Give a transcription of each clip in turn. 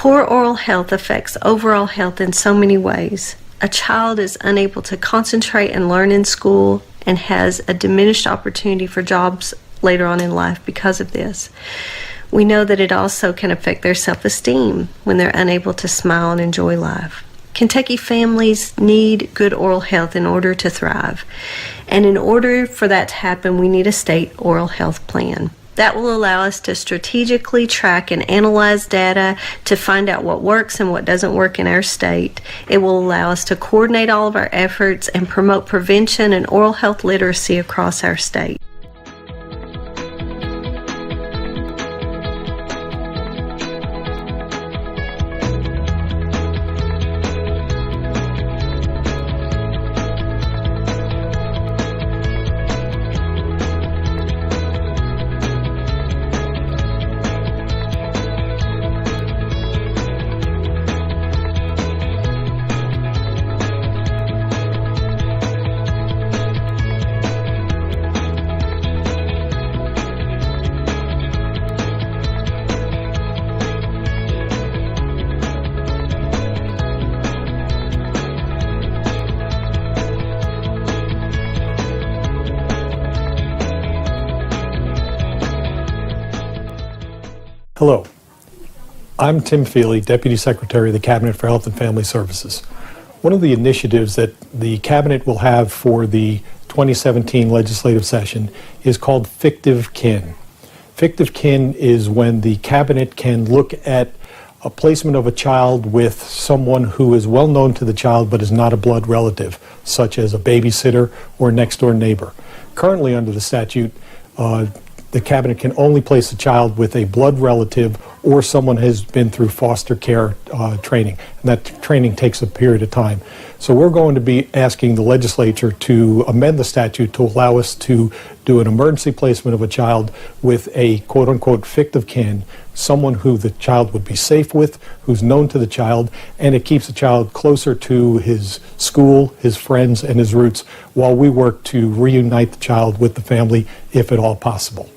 Poor oral health affects overall health in so many ways. A child is unable to concentrate and learn in school and has a diminished opportunity for jobs later on in life because of this. We know that it also can affect their self-esteem when they're unable to smile and enjoy life. Kentucky families need good oral health in order to thrive. And in order for that to happen, we need a state oral health plan. That will allow us to strategically track and analyze data to find out what works and what doesn't work in our state. It will allow us to coordinate all of our efforts and promote prevention and oral health literacy across our state. Hello, I'm Tim Feeley, Deputy Secretary of the Cabinet for Health and Family Services. One of the initiatives that the Cabinet will have for the 2017 legislative session is called fictive kin. Fictive kin is when the Cabinet can look at a placement of a child with someone who is well known to the child but is not a blood relative, such as a babysitter or next door neighbor. Currently under the statute, the Cabinet can only place a child with a blood relative or someone has been through foster care training. And that training takes a period of time. So we're going to be asking the legislature to amend the statute to allow us to do an emergency placement of a child with a quote-unquote fictive kin, someone who the child would be safe with, who's known to the child, and it keeps the child closer to his school, his friends, and his roots while we work to reunite the child with the family if at all possible.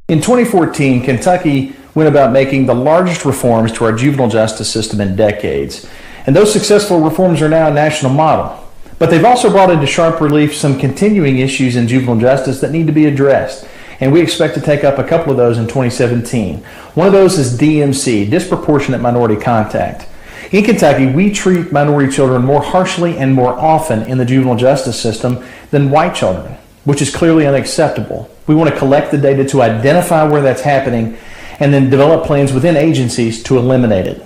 In 2014, Kentucky went about making the largest reforms to our juvenile justice system in decades. And those successful reforms are now a national model. But they've also brought into sharp relief some continuing issues in juvenile justice that need to be addressed. And we expect to take up a couple of those in 2017. One of those is DMC, disproportionate minority contact. In Kentucky, we treat minority children more harshly and more often in the juvenile justice system than white children, which is clearly unacceptable. We want to collect the data to identify where that's happening and then develop plans within agencies to eliminate it.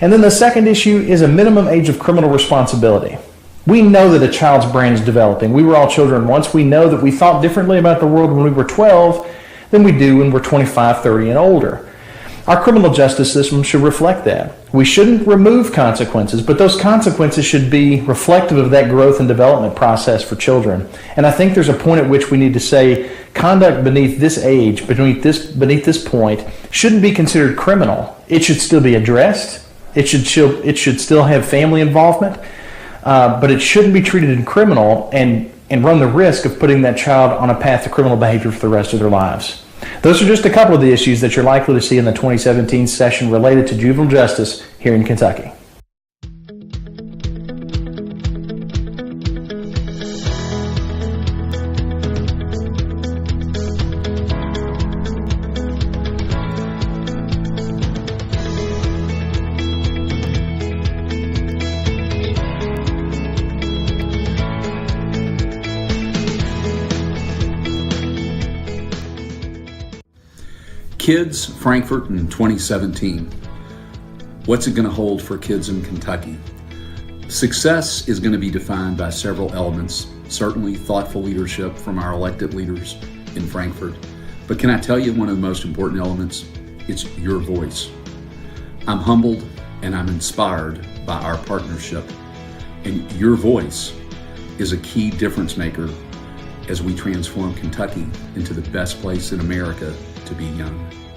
And then the second issue is a minimum age of criminal responsibility. We know that a child's brain is developing. We were all children once. We know that we thought differently about the world when we were 12 than we do when we're 25, 30, and older. Our criminal justice system should reflect that. We shouldn't remove consequences, but those consequences should be reflective of that growth and development process for children. And I think there's a point at which we need to say conduct beneath this age, beneath this point, shouldn't be considered criminal. It should still be addressed. It should still have family involvement, but it shouldn't be treated as criminal and run the risk of putting that child on a path to criminal behavior for the rest of their lives. Those are just a couple of the issues that you're likely to see in the 2017 session related to juvenile justice here in Kentucky. Kids Frankfurt in 2017. What's it going to hold for kids in Kentucky? Success is going to be defined by several elements, certainly thoughtful leadership from our elected leaders in Frankfort. But can I tell you one of the most important elements? It's your voice. I'm humbled and I'm inspired by our partnership. And your voice is a key difference maker as we transform Kentucky into the best place in America to be young.